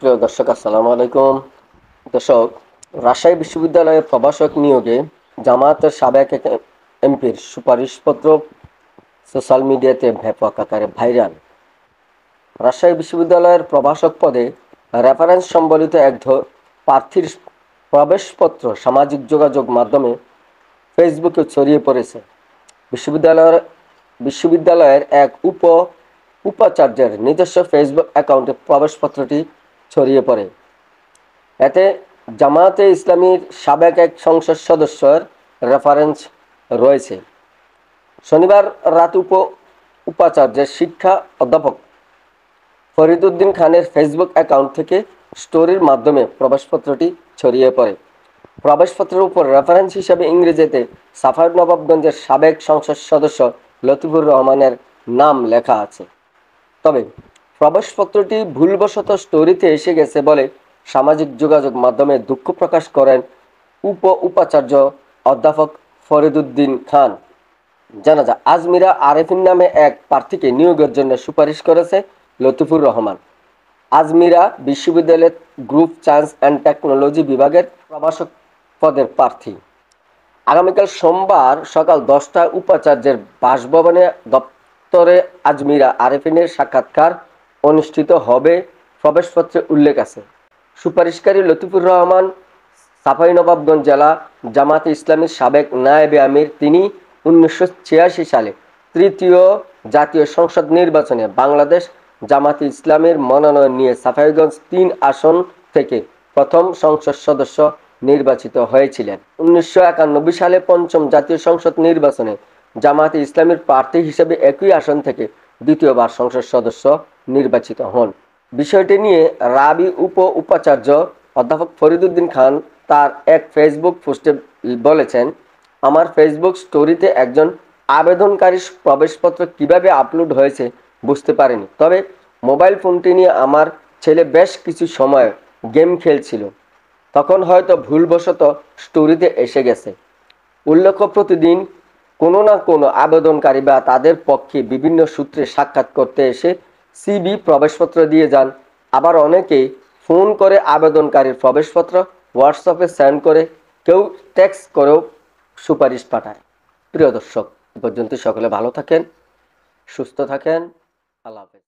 প্রিয় দর্শক, আসসালামু আলাইকুম। দর্শক, রাজশাহী বিশ্ববিদ্যালয়ে প্রভাষক নিয়োগে জামায়াতের সাবেক এক এমপির সুপারিশপত্র সোশ্যাল মিডিয়াতে ব্যাপক আকারে ভাইরাল। রাজশাহী বিশ্ববিদ্যালয়ের প্রভাষক পদে রেফারেন্স সম্বলিত এক প্রার্থীর প্রবেশপত্র সামাজিক যোগাযোগ মাধ্যমে ফেসবুকে ছড়িয়ে পড়েছে। বিশ্ববিদ্যালয়ের এক উপাচার্যের নিজস্ব ফেসবুক অ্যাকাউন্টে প্রবেশপত্রটি ছড়িয়ে পড়ে। এতে জামায়াতে ইসলামীর সাবেক এক সংসদ সদস্যের রেফারেন্স রয়েছে। শনিবার রাত উপাচার্যের শিক্ষা অধ্যাপক ফরিদউদ্দিন খানের ফেসবুক অ্যাকাউন্ট থেকে স্টোরির মাধ্যমে প্রবেশপত্রটি ছড়িয়ে পড়ে। প্রবেশপত্রের উপর রেফারেন্স হিসেবে ইংরেজিতে চাঁপাইনবাবগঞ্জের সাবেক সংসদ সদস্য লতিফুর রহমানের নাম লেখা আছে। তবে প্রবেশপত্রটি ভুলবশত স্টোরিতে এসে গেছে বলে সামাজিক যোগাযোগ মাধ্যমে দুঃখ প্রকাশ করেন উপাচার্য অধ্যাপক ফরিদউদ্দিন খান। জানা যায়, আজমিরা আরেফিন নামে এক প্রার্থীকে নিয়োগের জন্য সুপারিশ করেছে লতিফুর রহমান। আজমিরা বিশ্ববিদ্যালয়ের গ্রুপ সায়েন্স অ্যান্ড টেকনোলজি বিভাগের প্রভাষক পদের প্রার্থী। আগামীকাল সোমবার সকাল 10টায় উপাচার্যের বাসভবনে দপ্তরে আজমিরা আরেফিনের সাক্ষাৎকার অনুষ্ঠিত হবে। প্রবেশপত্রে উল্লেখ আছে, সুপারিশকারী লতিফুর রহমান চাঁপাইনবাবগঞ্জ জেলা জামায়াতে ইসলামীর সাবেক নায়েবে আমির। তিনি 1986 সালে তৃতীয় জাতীয় সংসদ নির্বাচনে বাংলাদেশ জামায়াতে ইসলামীর মনোনয়ন নিয়ে চাঁপাইনবাবগঞ্জ 3 আসন থেকে প্রথম সংসদ সদস্য নির্বাচিত হয়েছিলেন। 1991 সালে পঞ্চম জাতীয় সংসদ নির্বাচনে জামায়াতে ইসলামীর প্রার্থী হিসেবে একই আসন থেকে দ্বিতীয়বার সংসদ সদস্য নির্বাচিত হন। বিষয়টি নিয়ে রাবি উপাচার্য অধ্যাপক ফরিদউদ্দিন খান তার এক ফেসবুক পোস্টে বলেছেন, আমার ফেসবুক স্টোরিতে একজন আবেদনকারীর প্রবেশপত্র কিভাবে আপলোড হয়েছে বুঝতে পারিনি। তবে মোবাইল ফোনটি নিয়ে আমার ছেলে বেশ কিছু সময় গেম খেলছিল, তখন হয়তো ভুলবশত স্টোরিতে এসে গেছে। উল্লেখ্য, প্রতিদিন কোনো না কোনো আবেদনকারী বা তাদের পক্ষে বিভিন্ন সূত্রে সাক্ষাৎ করতে এসে সিবি প্রবেশপত্র দিয়ে যান। আবার অনেকেই ফোন করে আবেদনকারীর প্রবেশপত্র হোয়াটসঅ্যাপে সেন্ড করে, কেউ টেক্সট করেও সুপারিশ পাঠায়। প্রিয় দর্শক, এ পর্যন্ত সকলে ভালো থাকেন, সুস্থ থাকেন। আল্লাহ হাফেজ।